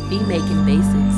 Be making basics.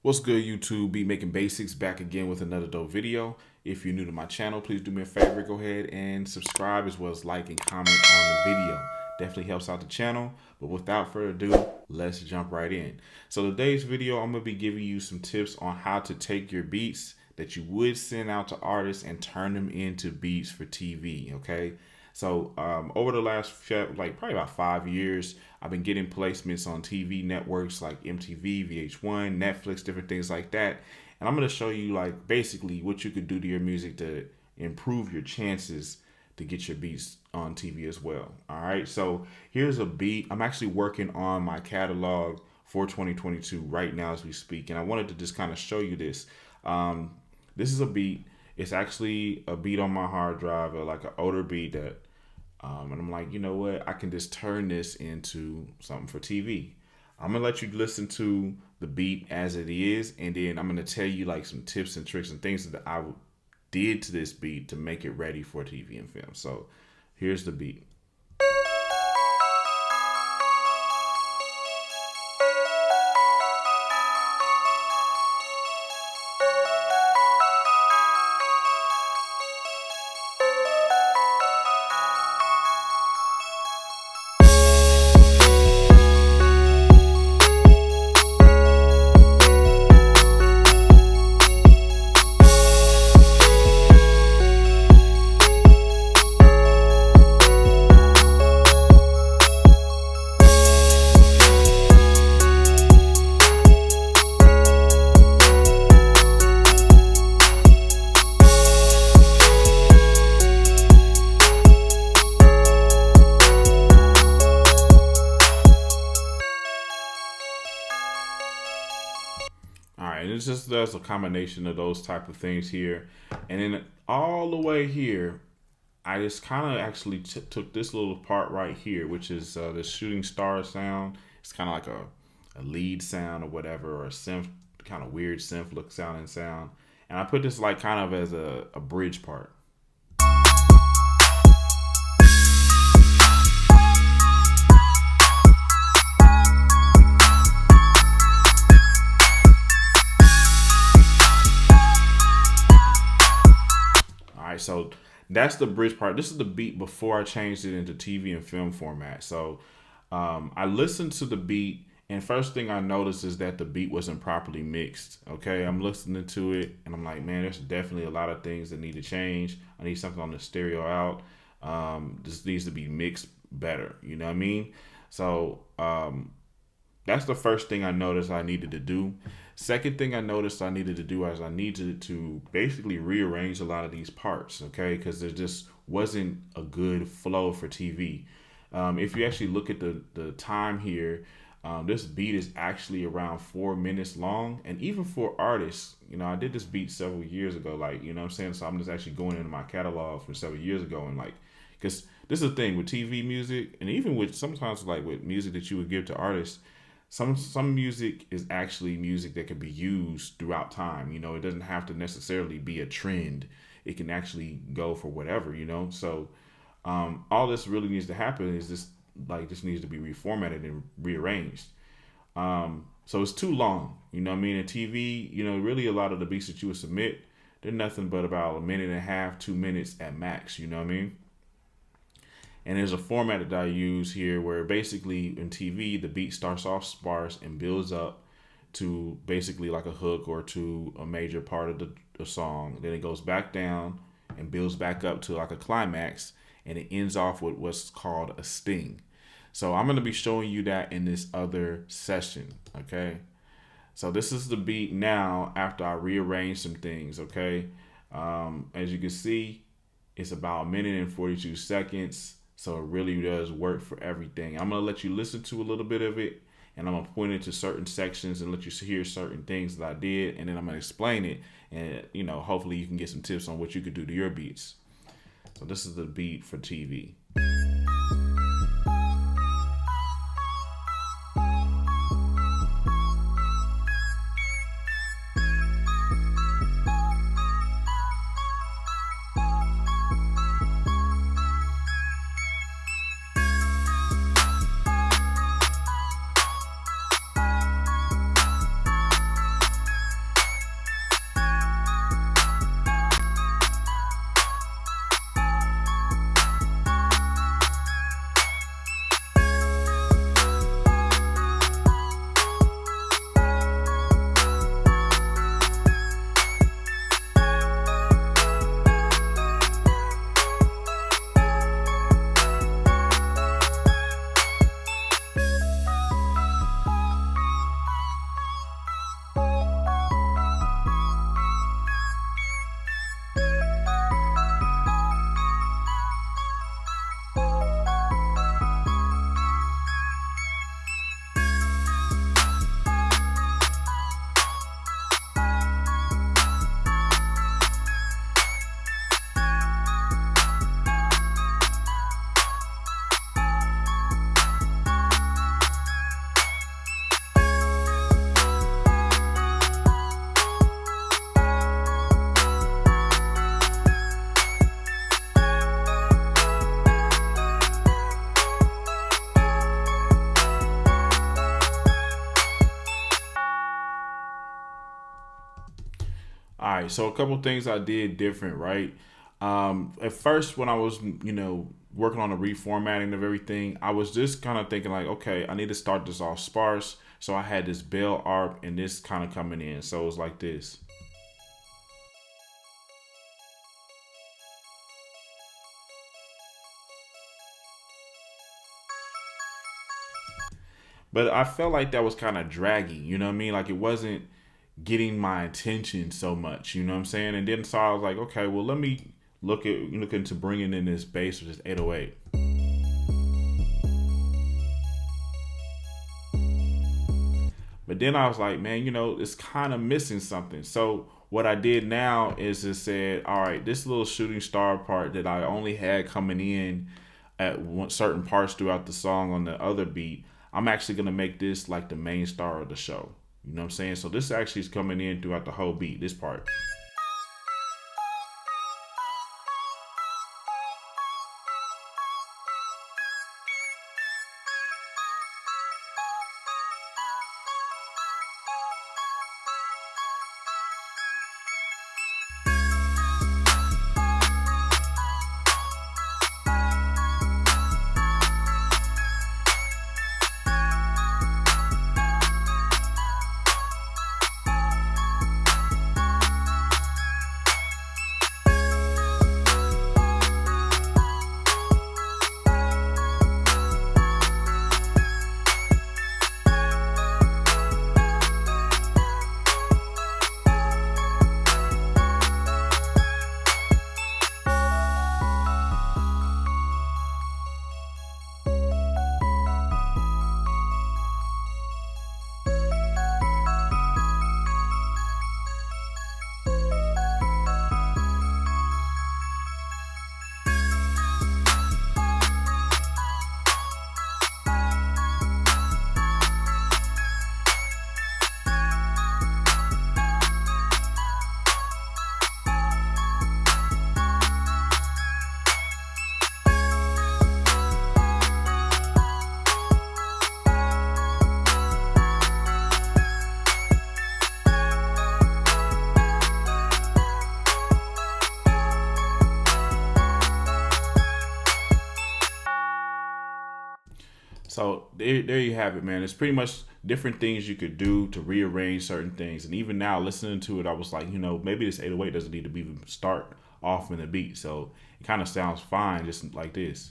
What's good, YouTube? Beat Making Basics back again with another dope video. If you're new to my channel, please do me a favor, go ahead and subscribe as well as like and comment on the video. Definitely helps out the channel. But without further ado, let's jump right in. So today's video, I'm going to be giving you some tips on how to take your beats that you would send out to artists and turn them into beats for TV, okay? So over the last, probably about 5 years, I've been getting placements on TV networks like MTV, VH1, Netflix, different things like that. And I'm going to show you like basically what you could do to your music to improve your chances to get your beats on TV as well. All right. So here's a beat. I'm actually working on my catalog for 2022 right now as we speak. And I wanted to just kind of show you this. This is a beat. It's actually a beat on my hard drive, like an older beat that, and I'm like, you know what? I can just turn this into something for TV. I'm gonna let you listen to the beat as it is, and then I'm gonna tell you like some tips and tricks and things that I did to this beat to make it ready for TV and film. So here's the beat. All right, it's just there's a combination of those type of things here, and then all the way here, I just kind of actually took this little part right here, which is the shooting star sound. It's kind of like a lead sound or whatever, or a synth, kind of weird synth look sounding sound, and I put this like kind of as a bridge part. So that's the bridge part. This is the beat before I changed it into TV and film format. So I listened to the beat, and first thing I noticed is that the beat wasn't properly mixed. Okay, I'm listening to it, and I'm like, man, there's definitely a lot of things that need to change. I need something on the stereo out. This needs to be mixed better. You know what I mean? So that's the first thing I noticed I needed to do. Second thing I noticed I needed to do is I needed to basically rearrange a lot of these parts, okay? Because there just wasn't a good flow for TV. If you actually look at the time here, this beat is actually around 4 minutes long. And even for artists, you know, I did this beat several years ago, like, you know what I'm saying? So I'm just actually going into my catalog from several years ago and like, because this is the thing with TV music, and even with sometimes like with music that you would give to artists, some music is actually music that can be used throughout time. You know, it doesn't have to necessarily be a trend. It can actually go for whatever, you know. So all this really needs to happen is this needs to be reformatted and rearranged. So it's too long, you know what I mean? In TV, you know, really a lot of the beats that you would submit, they're nothing but about a minute and a half, 2 minutes at max, you know what I mean? And there's a format that I use here where basically in TV, the beat starts off sparse and builds up to basically like a hook or to a major part of the song. Then it goes back down and builds back up to like a climax, and it ends off with what's called a sting. So I'm going to be showing you that in this other session, okay? So this is the beat now after I rearrange some things, okay? As you can see, it's about a minute and 42 seconds. So it really does work for everything. I'm going to let you listen to a little bit of it, and I'm going to point it to certain sections and let you hear certain things that I did, and then I'm going to explain it, and, you know, hopefully you can get some tips on what you could do to your beats. So this is the beat for TV. right. So a couple things I did different, right? At first, when I was, working on the reformatting of everything, I was just kind of thinking like, okay, I need to start this off sparse. So I had this bell arc and this kind of coming in. So it was like this. But I felt like that was kind of draggy. You know what I mean? Like it wasn't getting my attention so much. You know what I'm saying? And then so I was like, okay, well, let me look into bringing in this bass, which is 808. But then I was like, man, it's kind of missing something. So what I did now is just said, all right, this little shooting star part that I only had coming in at certain parts throughout the song on the other beat, I'm actually gonna make this like the main star of the show. You know what I'm saying? So this actually is coming in throughout the whole beat. This part. So there you have it, man. It's pretty much different things you could do to rearrange certain things. And even now, listening to it, I was like, maybe this 808 doesn't need to be start off in the beat. So it kind of sounds fine, just like this.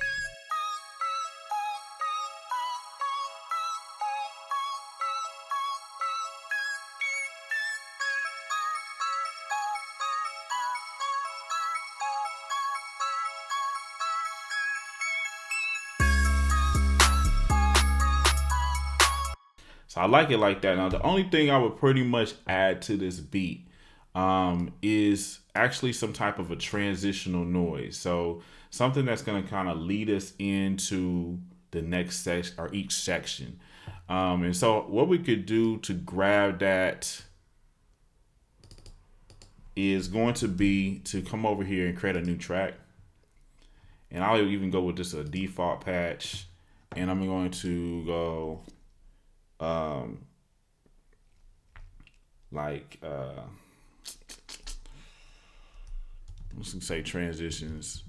So I like it like that. Now the only thing I would pretty much add to this beat is actually some type of a transitional noise. So something that's going to kind of lead us into the next section or each section. And so what we could do to grab that is going to be to come over here and create a new track. And I'll even go with just a default patch. And I'm going to go um like let's say transitions,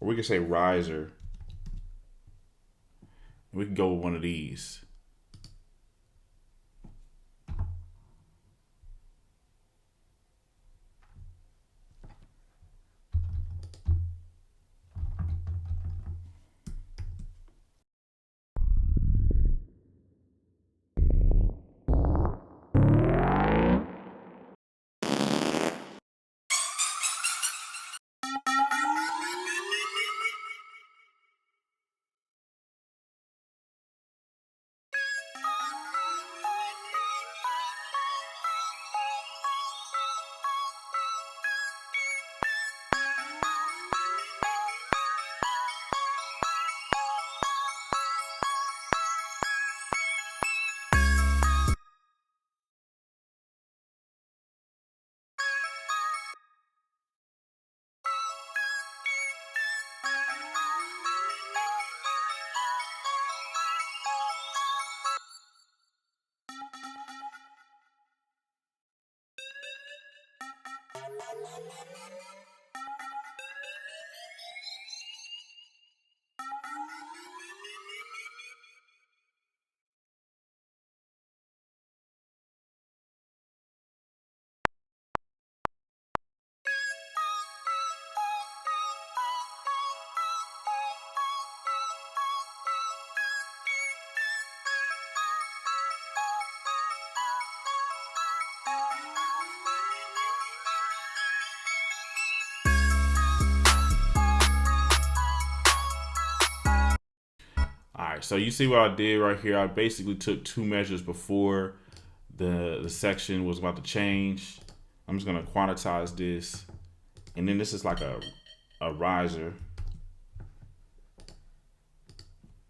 or we can say riser. We can go with one of these. All right, so you see what I did right here. I basically took two measures before the section was about to change. I'm just gonna quantize this, and then this is like a riser.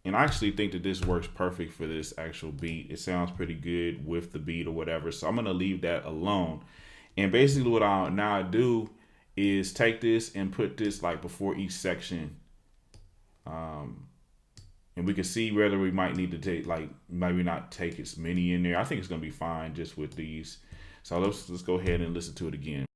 And I actually think that this works perfect for this actual beat. It sounds pretty good with the beat or whatever. So I'm gonna leave that alone. And basically what I now do is take this and put this like before each section. And we can see whether we might need to take like maybe not take as many in there. I think it's gonna be fine just with these. So let's go ahead and listen to it again.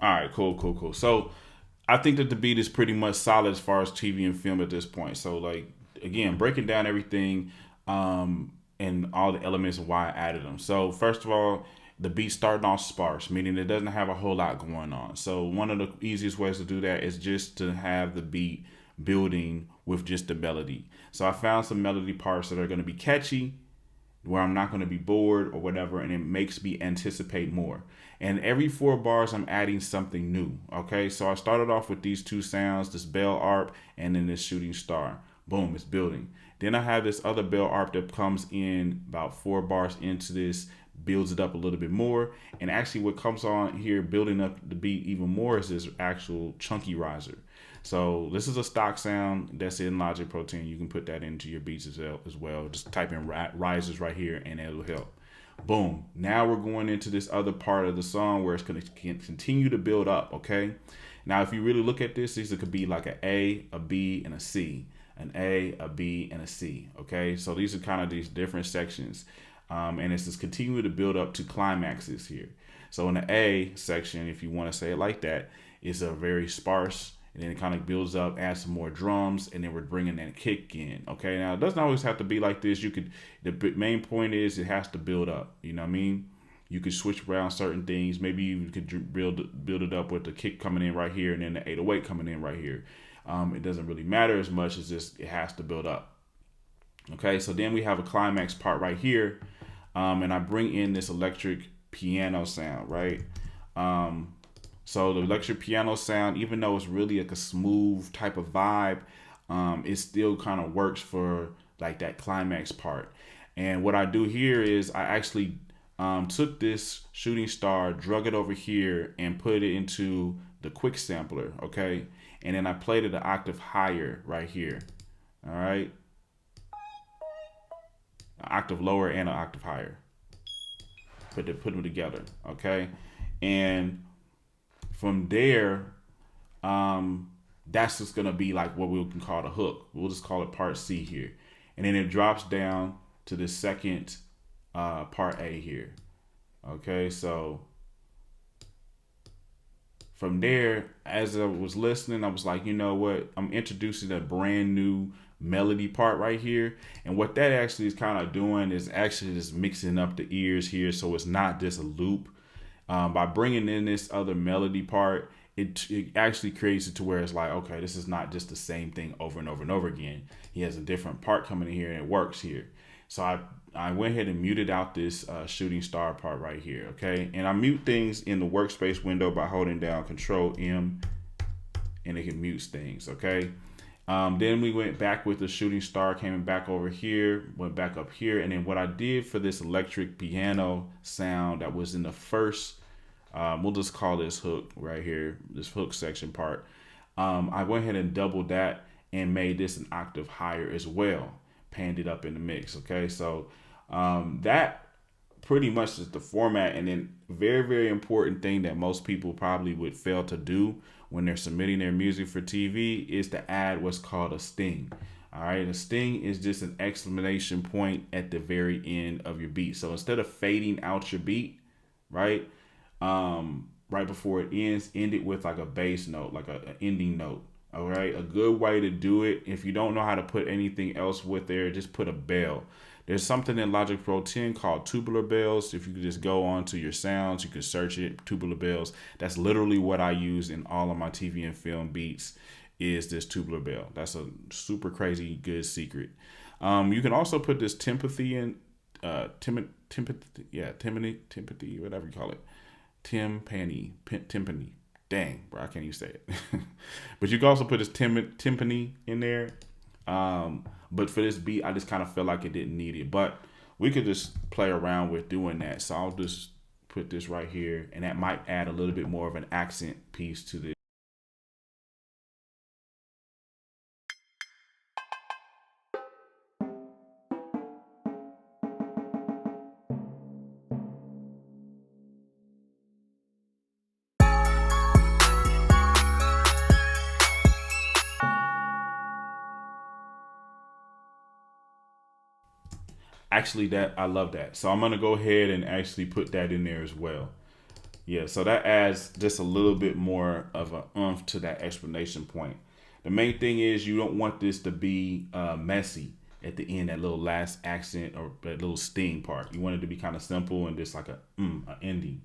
All right, cool. So I think that the beat is pretty much solid as far as TV and film at this point. So like again, breaking down everything and all the elements and why I added them. So first of all, the beat starting off sparse, meaning it doesn't have a whole lot going on. So one of the easiest ways to do that is just to have the beat building with just the melody. So I found some melody parts that are going to be catchy, where I'm not going to be bored or whatever, and it makes me anticipate more. And every 4 bars, I'm adding something new. Okay, so I started off with these two sounds, this bell arp and then this shooting star. Boom, it's building. Then I have this other bell arp that comes in about 4 bars into this, builds it up a little bit more. And actually what comes on here building up the beat even more is this actual chunky riser. So this is a stock sound that's in Logic Pro 10. You can put that into your beats as well. Just type in risers right here and it'll help. Boom. Now we're going into this other part of the song where it's going to continue to build up, okay? Now, if you really look at this, these could be like an A, a B, and a C. An A, a B, and a C, okay? So these are kind of these different sections. And it's just continuing to build up to climaxes here. So in the A section, if you want to say it like that, it's a very sparse, and then it kind of builds up, adds some more drums, and then we're bringing that kick in. Okay, now it doesn't always have to be like this. You could, the main point is it has to build up. You know what I mean? You could switch around certain things. Maybe you could build it up with the kick coming in right here, and then the 808 coming in right here. It doesn't really matter as much as just it has to build up. Okay, so then we have a climax part right here, and I bring in this electric piano sound, right? So the electric piano sound, even though it's really like a smooth type of vibe, it still kind of works for like that climax part. And what I do here is I actually took this shooting star, drug it over here, and put it into the quick sampler, okay? And then I played it an octave higher right here, all right? an octave lower and an octave higher. Put them together, okay? And from there, that's just gonna be like what we can call the hook. We'll just call it part C here, and then it drops down to the second part A here. Okay, so from there, as I was listening, I was like, you know what? I'm introducing a brand new melody part right here. And what that actually is kind of doing is actually just mixing up the ears here. So it's not just a loop. By bringing in this other melody part, it actually creates it to where it's like, okay, this is not just the same thing over and over and over again. He has a different part coming in here and it works here. So I went ahead and muted out this shooting star part right here, okay? And I mute things in the workspace window by holding down Control M, and it can mute things, okay? Then we went back with the shooting star, came back over here, went back up here, and then what I did for this electric piano sound that was in the first, we'll just call this hook right here, this hook section part. I went ahead and doubled that and made this an octave higher as well, panned it up in the mix, okay? So that pretty much is the format. And then very, very important thing that most people probably would fail to do when they're submitting their music for TV is to add what's called a sting. All right, a sting is just an exclamation point at the very end of your beat. So instead of fading out your beat, right, right before it ends, end it with like a bass note, like an ending note. All right, a good way to do it, if you don't know how to put anything else with there, just put a bell. There's something in Logic Pro 10 called tubular bells. If you could just go on to your sounds, you can search it, tubular bells. That's literally what I use in all of my TV and film beats, is this tubular bell. That's a super crazy good secret. You can also put this timpani in, timpani, whatever you call it. Timpani. Dang, bro, I can't even say it. But you can also put this timpani in there. But for this beat, I just kind of felt like it didn't need it. But we could just play around with doing that. So I'll just put this right here, and that might add a little bit more of an accent piece to this. Actually, that I love that. So I'm gonna go ahead and actually put that in there as well. Yeah, so that adds just a little bit more of a oomph to that explanation point. The main thing is you don't want this to be messy at the end, that little last accent or that little sting part. You want it to be kind of simple and just like a ending.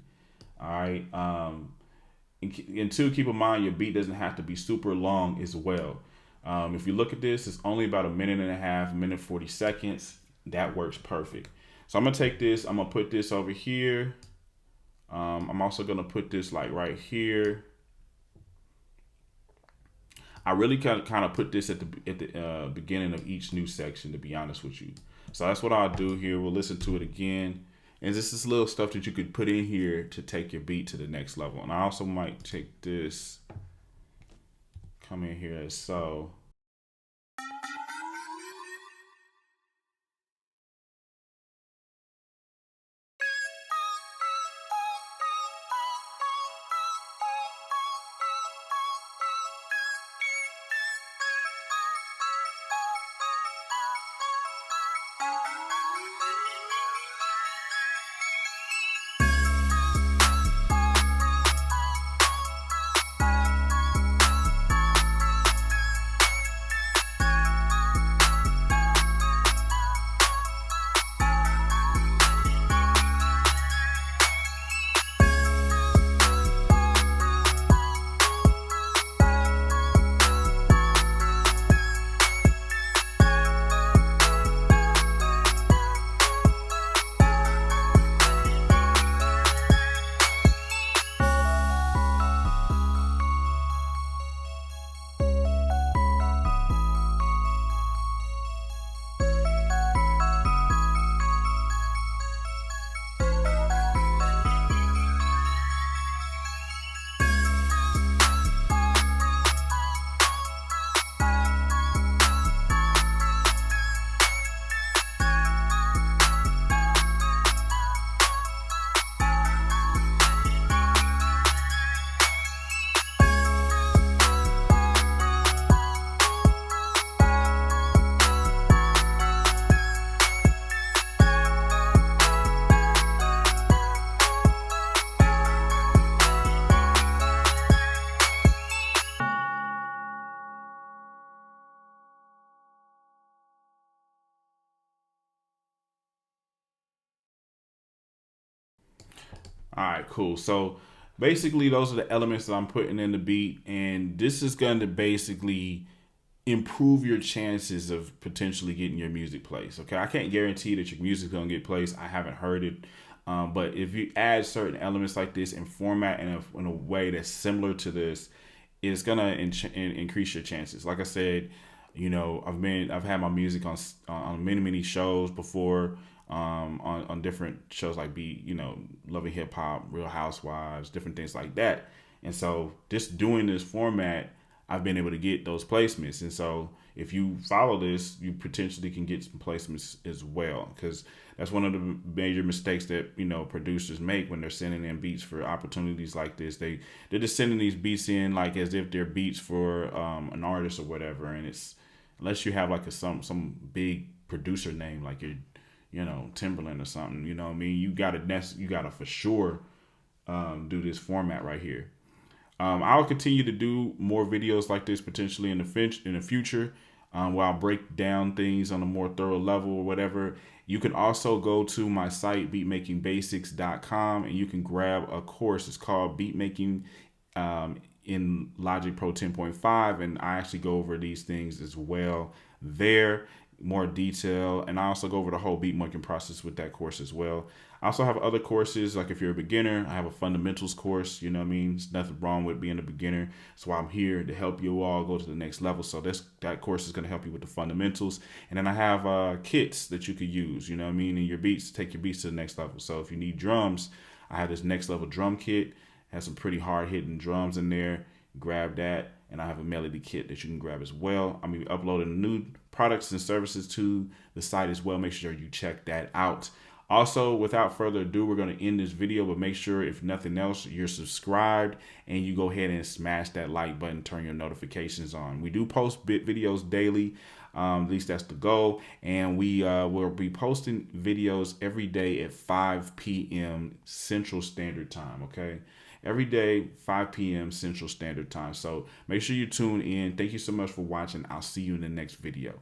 All right. And two, keep in mind your beat doesn't have to be super long as well. If you look at this, it's only about a minute and a half, minute 40 seconds. That works perfect. So I'm gonna take this, I'm gonna put this over here. I'm also gonna put this like right here. I really kind of put this at the beginning of each new section, to be honest with you. So that's what I'll do here. We'll listen to it again. And this is little stuff that you could put in here to take your beat to the next level. And I also might take this, come in here as so. All right, cool. So basically, those are the elements that I'm putting in the beat, and this is going to basically improve your chances of potentially getting your music placed. Okay, I can't guarantee that your music's gonna get placed. I haven't heard it, but if you add certain elements like this and format in a way that's similar to this, it's gonna increase your chances. Like I said, you know, I've had my music on many shows before, on different shows like Loving Hip Hop, Real Housewives, different things like that. And so just doing this format, I've been able to get those placements. And so if you follow this, you potentially can get some placements as well, because that's one of the major mistakes that producers make when they're sending in beats for opportunities like this. They're just sending these beats in like as if they're beats for an artist or whatever, and it's unless you have like some big producer name like you're Timberland or something. You know what I mean? You gotta for sure do this format right here. I'll continue to do more videos like this potentially in the future, where I'll break down things on a more thorough level or whatever. You can also go to my site, beatmakingbasics.com, and you can grab a course. It's called Beatmaking in Logic Pro 10.5, and I actually go over these things as well there, more detail, and I also go over the whole beat making process with that course as well. I also have other courses, like if you're a beginner, I have a fundamentals course. You know what I mean? There's nothing wrong with being a beginner. That's why I'm here, to help you all go to the next level. So that course is going to help you with the fundamentals. And then I have kits that you could use, you know what I mean, in your beats, take your beats to the next level. So if you need drums, I have this next level drum kit. It has some pretty hard hitting drums in there. Grab that. And I have a melody kit that you can grab as well. I'm uploading new products and services to the site as well. Make sure you check that out. Also, without further ado, we're going to end this video, but make sure, if nothing else, you're subscribed and you go ahead and smash that like button, turn your notifications on. We do post videos daily. At least that's the goal. And we will be posting videos every day at 5 p.m. Central Standard Time, okay? Every day, 5 p.m. Central Standard Time. So make sure you tune in. Thank you so much for watching. I'll see you in the next video.